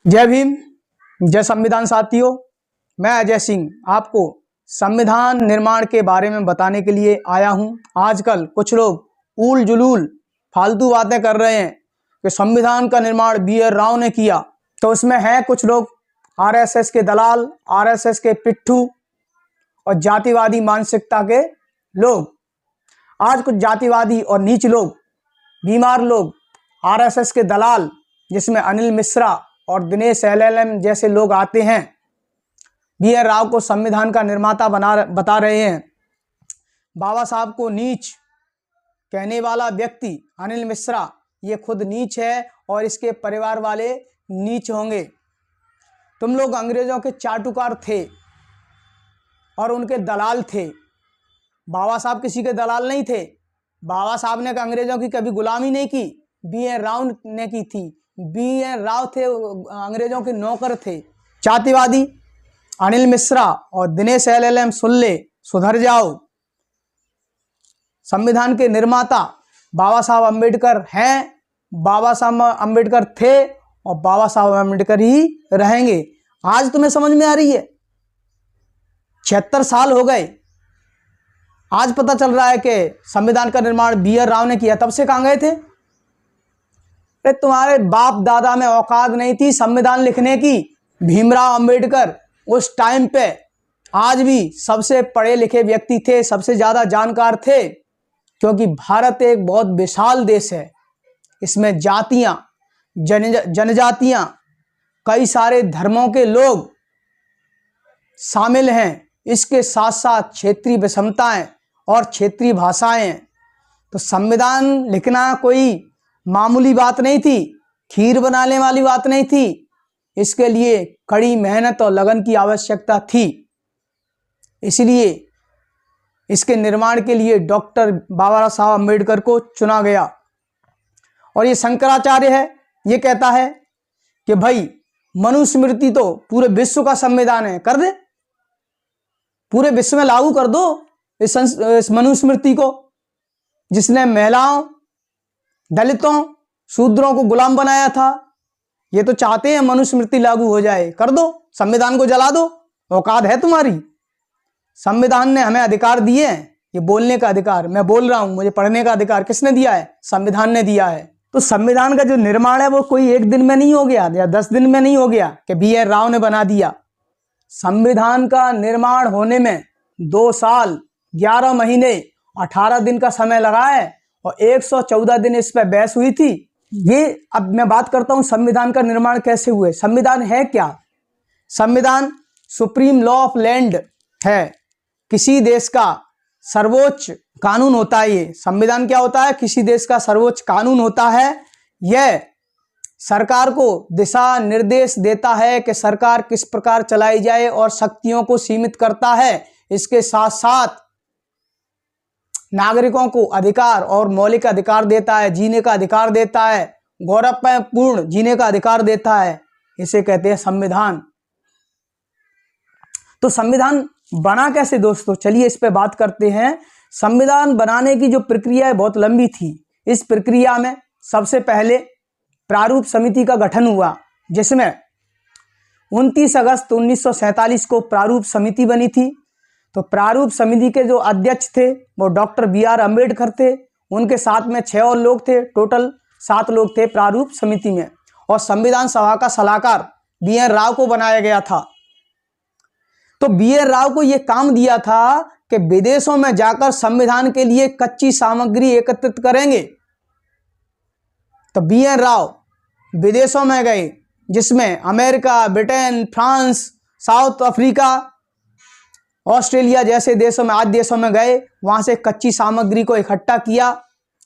जय भीम, जय संविधान साथियों। मैं अजय सिंह आपको संविधान निर्माण के बारे में बताने के लिए आया हूं। आजकल कुछ लोग ऊल जुलूल फालतू बातें कर रहे हैं कि संविधान का निर्माण बी.आर. राव ने किया। तो उसमें है कुछ लोग आरएसएस के दलाल, आरएसएस के पिट्ठू और जातिवादी मानसिकता के लोग। आज कुछ जातिवादी और नीच लोग, बीमार लोग, आरएसएस के दलाल जिसमें अनिल मिश्रा और दिनेश एलएलएम जैसे लोग आते हैं, बी.आर. राव को संविधान का निर्माता बता रहे हैं। बाबा साहब को नीच कहने वाला व्यक्ति अनिल मिश्रा, ये खुद नीच है और इसके परिवार वाले नीच होंगे। तुम लोग अंग्रेजों के चाटुकार थे और उनके दलाल थे। बाबा साहब किसी के दलाल नहीं थे। बाबा साहब ने अंग्रेजों की कभी गुलामी नहीं की, बी.आर. राव ने की थी। बी.आर. राव थे, अंग्रेजों के नौकर थे। जातिवादी अनिल मिश्रा और दिनेश एलएलएम सुन ले, सुधर जाओ। संविधान के निर्माता बाबा साहब अम्बेडकर हैं, बाबा साहब अम्बेडकर थे और बाबा साहब अम्बेडकर ही रहेंगे। आज तुम्हें समझ में आ रही है? 76 साल हो गए, आज पता चल रहा है कि संविधान का निर्माण बी.आर. राव ने किया। तब से कहां गए थे? तुम्हारे बाप दादा में औकात नहीं थी संविधान लिखने की। भीमराव अंबेडकर उस टाइम पे आज भी सबसे पढ़े लिखे व्यक्ति थे, सबसे ज्यादा जानकार थे, क्योंकि भारत एक बहुत विशाल देश है। इसमें जातियां, जनजातियां, कई सारे धर्मों के लोग शामिल हैं। इसके साथ साथ क्षेत्रीय विषमताएं और क्षेत्रीय भाषाएं। तो संविधान लिखना कोई मामूली बात नहीं थी, खीर बनाने वाली बात नहीं थी। इसके लिए कड़ी मेहनत और लगन की आवश्यकता थी। इसलिए इसके निर्माण के लिए डॉक्टर बाबा साहब अम्बेडकर को चुना गया। और ये शंकराचार्य है, ये कहता है कि भाई मनुस्मृति तो पूरे विश्व का संविधान है, कर दे, पूरे विश्व में लागू कर दो इस मनुस्मृति को। जिसने महिलाओं, दलितों, शूद्रों को गुलाम बनाया था, ये तो चाहते हैं मनुस्मृति लागू हो जाए। कर दो, संविधान को जला दो, औकात है तुम्हारी। संविधान ने हमें अधिकार दिए हैं, ये बोलने का अधिकार, मैं बोल रहा हूं, मुझे पढ़ने का अधिकार किसने दिया है? संविधान ने दिया है। तो संविधान का जो निर्माण है वो कोई एक दिन में नहीं हो गया या 10 दिन में नहीं हो गया कि बी.आर. राव ने बना दिया। संविधान का निर्माण होने में 2 साल 11 महीने 18 दिन का समय लगा है और 114 दिन इस पर बहस हुई थी। ये अब मैं बात करता हूं संविधान का निर्माण कैसे हुए। संविधान है क्या? संविधान सुप्रीम लॉ ऑफ लैंड है, किसी देश का सर्वोच्च कानून होता है। ये संविधान क्या होता है? किसी देश का सर्वोच्च कानून होता है। यह सरकार को दिशा निर्देश देता है कि सरकार किस प्रकार चलाई जाए और शक्तियों को सीमित करता है। इसके साथ साथ नागरिकों को अधिकार और मौलिक अधिकार देता है, जीने का अधिकार देता है, गौरवपूर्ण जीने का अधिकार देता है। इसे कहते हैं संविधान। तो संविधान बना कैसे दोस्तों? चलिए इस पे बात करते हैं। संविधान बनाने की जो प्रक्रिया है बहुत लंबी थी। इस प्रक्रिया में सबसे पहले प्रारूप समिति का गठन हुआ, जिसमें 29 अगस्त 1947 को प्रारूप समिति बनी थी। तो प्रारूप समिति के जो अध्यक्ष थे वो डॉक्टर बी.आर. अम्बेडकर थे। उनके साथ में 6 और लोग थे, टोटल 7 लोग थे प्रारूप समिति में। और संविधान सभा का सलाहकार बी.आर. राव को बनाया गया था। तो बी.आर. राव को यह काम दिया था कि विदेशों में जाकर संविधान के लिए कच्ची सामग्री एकत्रित करेंगे। तो बी.आर. राव विदेशों में गए, जिसमें America, Britain, France, south Africa, Australia जैसे देशों में, आज देशों में गए। वहां से कच्ची सामग्री को इकट्ठा किया।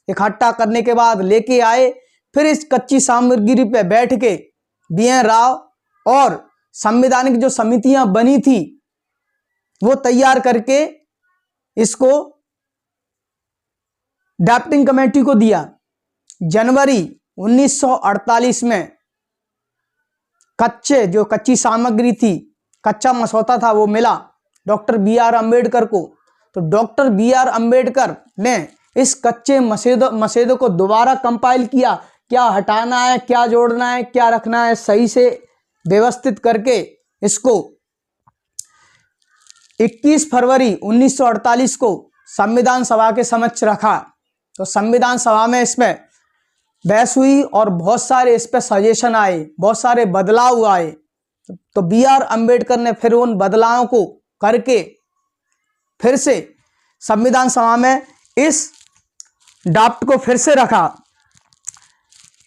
इकट्ठा करने के बाद लेके आए। फिर इस कच्ची सामग्री पे बैठ के बी.आर. राव और संवैधानिक जो समितियां बनी थी वो तैयार करके इसको ड्राफ्टिंग कमेटी को दिया। जनवरी 1948 में कच्ची सामग्री थी, कच्चा मसौदा था, वो मिला डॉक्टर बी.आर. अम्बेडकर को। तो डॉक्टर बी.आर. अम्बेडकर ने इस कच्चे मसौदे को दोबारा कंपाइल किया। क्या हटाना है, क्या जोड़ना है, क्या रखना है, सही से व्यवस्थित करके इसको 21 फरवरी 1948 को संविधान सभा के समक्ष रखा। तो संविधान सभा में इसमें बहस हुई और बहुत सारे इस पर सजेशन आए, बहुत सारे बदलाव आए। तो बी आर अम्बेडकर ने फिर उन बदलावों को करके फिर से संविधान सभा में इस ड्राफ्ट को फिर से रखा।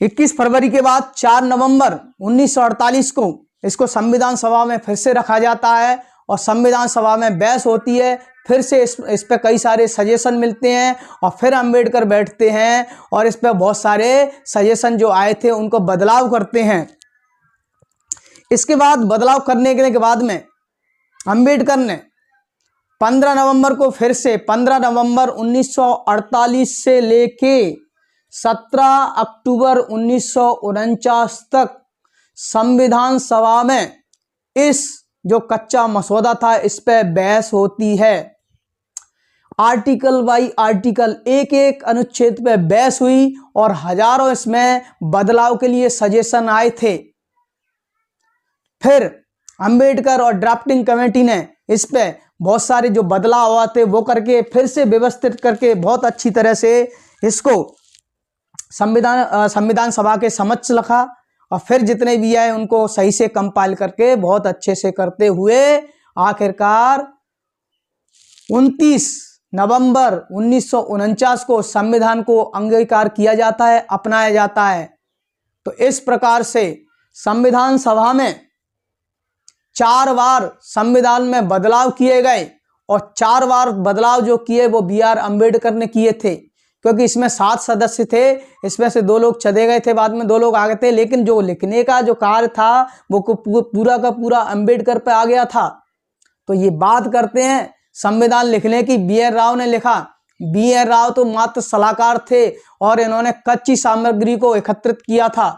21 फरवरी के बाद 4 नवंबर 1948 को इसको संविधान सभा में फिर से रखा जाता है और संविधान सभा में बहस होती है। फिर से इस पे कई सारे सजेशन मिलते हैं और फिर अम्बेडकर बैठते हैं और इस पे बहुत सारे सजेशन जो आए थे उनको बदलाव करते हैं। इसके बाद बदलाव करने के बाद में अम्बेडकर ने 15 नवंबर को फिर से 15 नवंबर 1948 से लेके 17 अक्टूबर 1949 तक संविधान सभा में इस जो कच्चा मसौदा था इस पे बहस होती है। आर्टिकल बाई आर्टिकल, एक एक अनुच्छेद पे बहस हुई और हजारों इसमें बदलाव के लिए सजेशन आए थे। फिर अंबेडकर और ड्राफ्टिंग कमेटी ने इस पे बहुत सारे जो बदलाव आते वो करके फिर से व्यवस्थित करके बहुत अच्छी तरह से इसको संविधान सभा के समक्ष रखा और फिर जितने भी आए उनको सही से कंपाइल करके बहुत अच्छे से करते हुए आखिरकार 29 नवंबर 1949 को संविधान को अंगीकार किया जाता है, अपनाया जाता है। तो इस प्रकार से संविधान सभा में 4 बार संविधान में बदलाव किए गए और 4 बार बदलाव जो किए वो बी आर अम्बेडकर ने किए थे, क्योंकि इसमें 7 सदस्य थे, इसमें से 2 लोग चले गए थे, बाद में 2 लोग आ गए थे, लेकिन जो लिखने का जो कार्य था वो पूरा का पूरा अम्बेडकर पे आ गया था। तो ये बात करते हैं संविधान लिखने की, बी एन राव ने लिखा। बी एन राव तो मात्र सलाहकार थे और इन्होंने कच्ची सामग्री को एकत्रित किया था।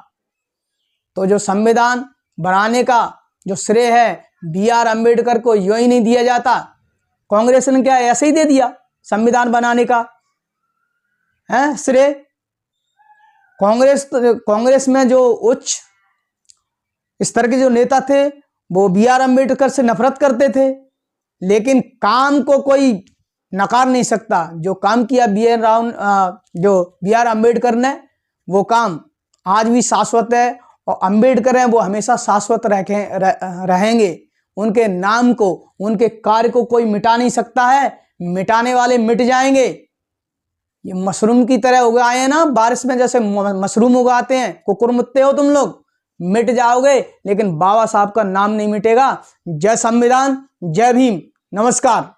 तो जो संविधान बनाने का जो श्रेय है बी आर अम्बेडकर को यूं ही नहीं दिया जाता। कांग्रेस ने क्या ऐसे ही दे दिया संविधान बनाने का है श्रेय? कांग्रेस में जो उच्च स्तर के जो नेता थे वो बी आर अम्बेडकर से नफरत करते थे, लेकिन काम को कोई नकार नहीं सकता। जो काम किया जो बी आर अम्बेडकर ने वो काम आज भी शाश्वत है और अम्बेडकर हैं वो हमेशा शाश्वत रहेंगे। उनके नाम को, उनके कार्य को कोई मिटा नहीं सकता है, मिटाने वाले मिट जाएंगे। ये मशरूम की तरह उगाए हैं ना, बारिश में जैसे मशरूम उगाते हैं, कुकुरमुत्ते हो तुम लोग, मिट जाओगे लेकिन बाबा साहब का नाम नहीं मिटेगा। जय संविधान, जय भीम, नमस्कार।